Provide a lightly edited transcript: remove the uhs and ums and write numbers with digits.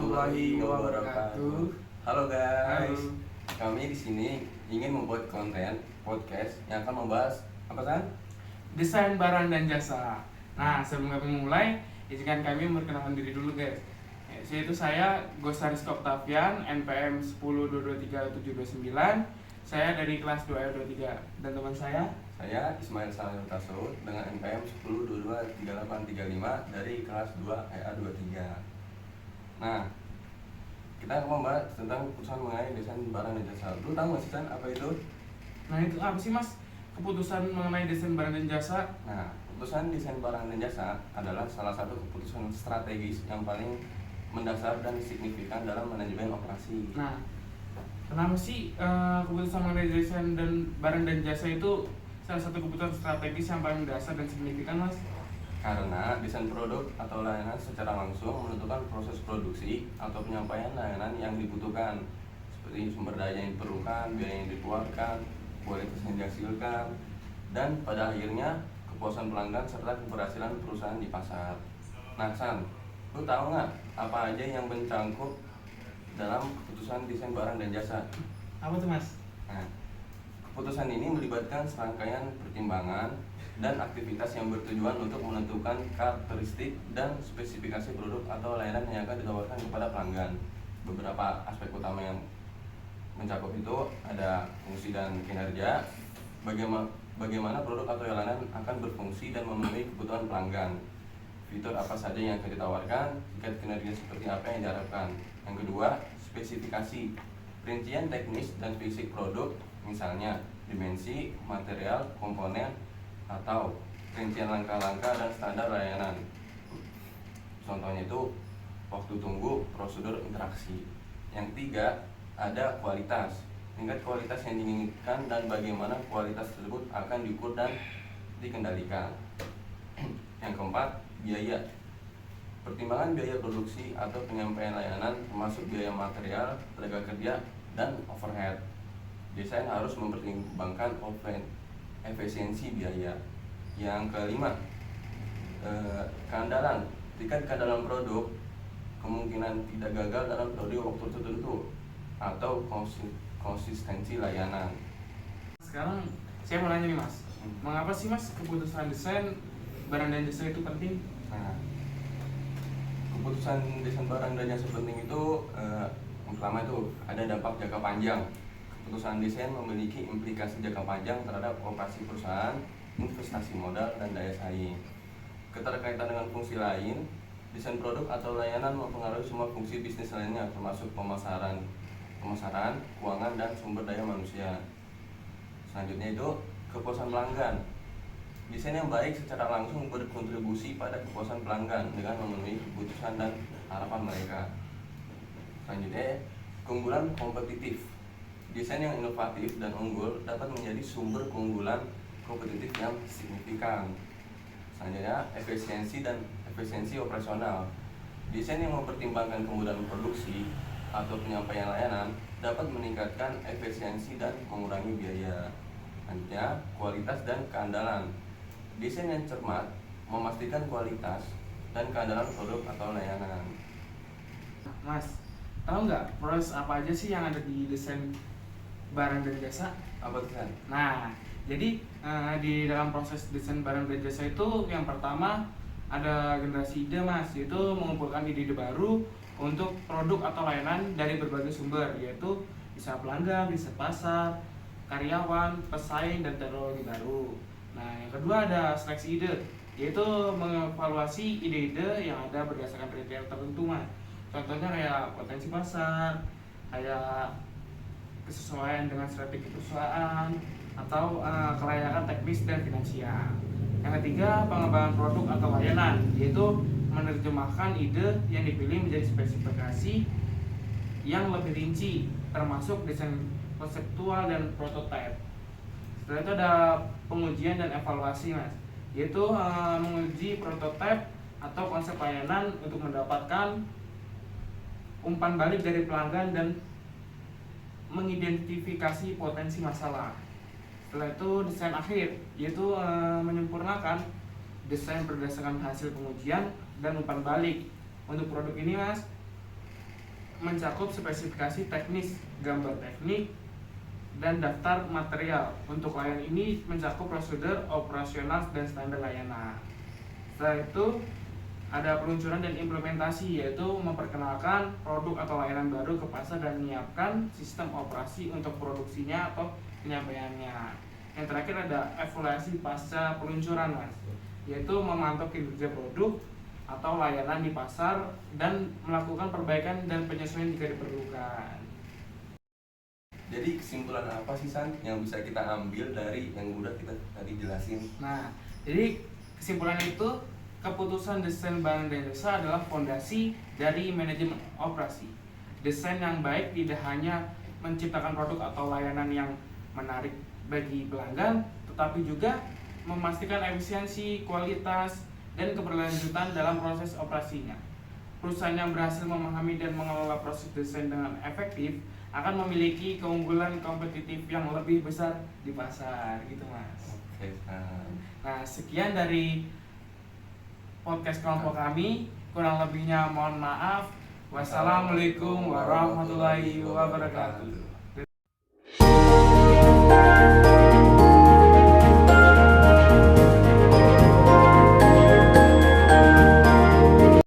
warahmatullahi wabarakatuh. Halo guys. Halo. Kami di sini ingin membuat konten podcast yang akan membahas apa San? Desain barang dan jasa. Nah, sebelum kami mulai, izinkan kami memperkenalkan diri dulu guys. Yaitu saya Gosaris Octavian, NPM 102233729. Saya dari kelas 2 23 dan teman saya Saya Ismail Salim Tasawuf dengan NPM 10223835 dari kelas 2 EA23. Nah, kita akan membahas tentang keputusan mengenai desain barang dan jasa. Lu tahu nggak sih San apa itu? Nah, itu apa sih Mas? Keputusan mengenai desain barang dan jasa? Nah, keputusan desain barang dan jasa adalah salah satu keputusan strategis yang paling mendasar dan signifikan dalam manajemen operasi. Nah, kenapa sih keputusan mengenai desain dan barang dan jasa itu salah satu keputusan strategis yang paling mendasar dan signifikan, Mas? Karena desain produk atau layanan secara langsung menentukan proses produksi atau penyampaian layanan yang dibutuhkan, seperti sumber daya yang diperlukan, biaya yang dikeluarkan, kualitas yang dihasilkan, dan pada akhirnya kepuasan pelanggan serta keberhasilan perusahaan di pasar. Nah, San, lu tahu nggak apa aja yang mencangkup dalam keputusan desain barang dan jasa? Apa tuh, Mas? Nah, keputusan ini melibatkan serangkaian pertimbangan dan aktivitas yang bertujuan untuk menentukan karakteristik dan spesifikasi produk atau layanan yang akan ditawarkan kepada pelanggan. Beberapa aspek utama yang mencakup itu ada fungsi dan kinerja, bagaimana produk atau layanan akan berfungsi dan memenuhi kebutuhan pelanggan, fitur apa saja yang akan ditawarkan, tingkat kinerja seperti apa yang diharapkan. Yang kedua, spesifikasi, rincian teknis dan fisik produk, misalnya dimensi, material, komponen, atau rincian langkah-langkah dan standar layanan. Contohnya itu waktu tunggu, prosedur interaksi. Yang ketiga, ada kualitas, tingkat kualitas yang diinginkan dan bagaimana kualitas tersebut akan diukur dan dikendalikan. Yang keempat, biaya, pertimbangan biaya produksi atau penyampaian layanan termasuk biaya material, tenaga kerja, dan overhead. Desain harus mempertimbangkan efisiensi biaya. Yang kelima, keandalan, tingkat keandalan produk, kemungkinan tidak gagal dalam periode waktu tertentu, atau konsistensi layanan. Sekarang saya mau nanya nih, Mas. Mengapa sih, Mas, keputusan desain barang dan jasa itu penting? Nah, keputusan desain barang dan jasa penting itu yang pertama itu ada dampak jangka panjang. Keputusan desain memiliki implikasi jangka panjang terhadap operasi perusahaan, investasi modal, dan daya saing. Keterkaitan dengan fungsi lain, desain produk atau layanan mempengaruhi semua fungsi bisnis lainnya termasuk pemasaran, keuangan, dan sumber daya manusia. Selanjutnya itu kepuasan pelanggan. Desain yang baik secara langsung berkontribusi pada kepuasan pelanggan dengan memenuhi kebutuhan dan harapan mereka. Selanjutnya, keunggulan kompetitif. Desain yang inovatif dan unggul dapat menjadi sumber keunggulan kompetitif yang signifikan. Selanjutnya, efisiensi operasional. Desain yang mempertimbangkan kemudahan produksi atau penyampaian layanan dapat meningkatkan efisiensi dan mengurangi biaya. Selanjutnya, kualitas dan keandalan. Desain yang cermat memastikan kualitas dan keandalan produk atau layanan. Mas, tahu nggak proses apa aja sih yang ada di desain barang dan jasa? Apa tuh San? Nah, jadi di dalam proses desain barang dan jasa itu yang pertama ada generasi ide, Mas, yaitu mengumpulkan ide-ide baru untuk produk atau layanan dari berbagai sumber, yaitu bisa pelanggan, bisa pasar, karyawan, pesaing, dan teknologi baru. Nah, yang kedua ada seleksi ide, yaitu mengevaluasi ide-ide yang ada berdasarkan kriteria tertentu, Mas. Contohnya kayak potensi pasar, kayak kesesuaian dengan strategi perusahaan, atau kelayakan teknis dan finansial. Yang ketiga, pengembangan produk atau layanan, yaitu menerjemahkan ide yang dipilih menjadi spesifikasi yang lebih rinci, termasuk desain konseptual dan prototipe. Setelah itu ada pengujian dan evaluasi, Mas, yaitu menguji prototipe atau konsep layanan untuk mendapatkan umpan balik dari pelanggan dan mengidentifikasi potensi masalah. Setelah itu desain akhir, yaitu menyempurnakan desain berdasarkan hasil pengujian dan umpan balik. Untuk produk ini, Mas, mencakup spesifikasi teknis, gambar teknik, dan daftar material. Untuk layanan ini mencakup prosedur operasional dan standar layanan. Setelah itu ada peluncuran dan implementasi, yaitu memperkenalkan produk atau layanan baru ke pasar dan menyiapkan sistem operasi untuk produksinya atau penyampaiannya. Yang terakhir ada evaluasi pasca peluncuran, Mas, yaitu memantau kinerja produk atau layanan di pasar dan melakukan perbaikan dan penyesuaian jika diperlukan. Jadi kesimpulan apa sih San yang bisa kita ambil dari yang udah kita tadi jelasin? Nah, jadi kesimpulan itu, keputusan desain barang dan jasa adalah fondasi dari manajemen operasi. Desain yang baik tidak hanya menciptakan produk atau layanan yang menarik bagi pelanggan, tetapi juga memastikan efisiensi, kualitas, dan keberlanjutan dalam proses operasinya. Perusahaan yang berhasil memahami dan mengelola proses desain dengan efektif akan memiliki keunggulan kompetitif yang lebih besar di pasar, gitu Mas. Oke, San. Nah, sekian dari podcast kelompok kami. Kurang lebihnya mohon maaf. Wassalamualaikum warahmatullahi wabarakatuh.